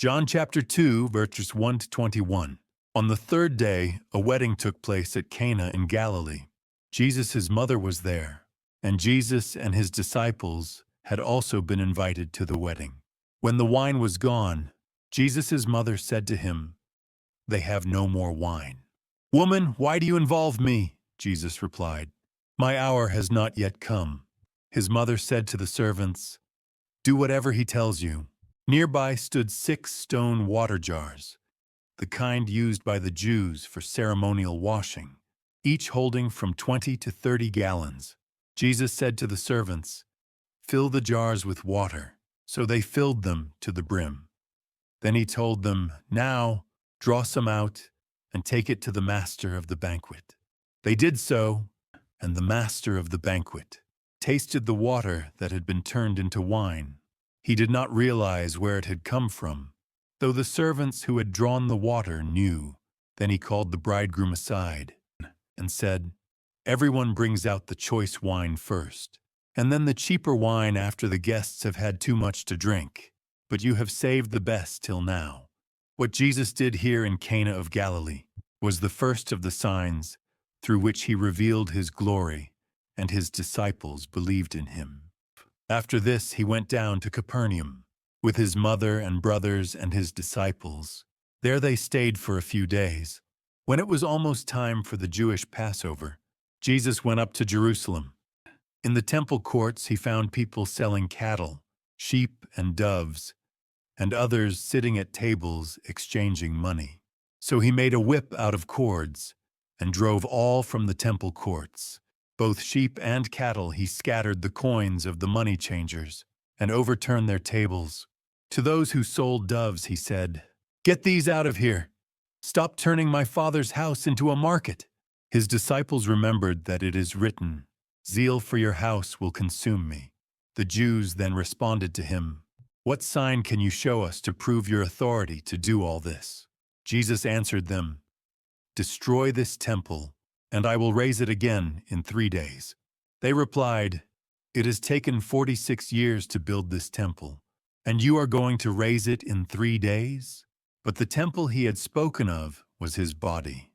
John chapter 2, verses 1 to 21. On the third day, a wedding took place at Cana in Galilee. Jesus' mother was there, and Jesus and his disciples had also been invited to the wedding. When the wine was gone, Jesus' mother said to him, "They have no more wine." "Woman, why do you involve me?" Jesus replied. "My hour has not yet come." His mother said to the servants, "Do whatever he tells you." Nearby stood 6 stone water jars, the kind used by the Jews for ceremonial washing, each holding from 20 to 30 gallons. Jesus said to the servants, "Fill the jars with water." So they filled them to the brim. Then he told them, "Now draw some out and take it to the master of the banquet." They did so, and the master of the banquet tasted the water that had been turned into wine. He did not realize where it had come from, though the servants who had drawn the water knew. Then he called the bridegroom aside and said, "Everyone brings out the choice wine first, and then the cheaper wine after the guests have had too much to drink. But you have saved the best till now." What Jesus did here in Cana of Galilee was the first of the signs through which he revealed his glory, and his disciples believed in him. After this, he went down to Capernaum with his mother and brothers and his disciples. There they stayed for a few days. When it was almost time for the Jewish Passover, Jesus went up to Jerusalem. In the temple courts, he found people selling cattle, sheep, and doves, and others sitting at tables exchanging money. So he made a whip out of cords and drove all from the temple courts. Both sheep and cattle he scattered the coins of the money changers and overturned their tables. To those who sold doves he said, "Get these out of here. Stop turning my Father's house into a market." His disciples remembered that it is written, "Zeal for your house will consume me." The Jews then responded to him, "What sign can you show us to prove your authority to do all this?" Jesus answered them, "Destroy this temple, and I will raise it again in 3 days." They replied, "It has taken 46 years to build this temple, and you are going to raise it in 3 days?" But the temple he had spoken of was his body.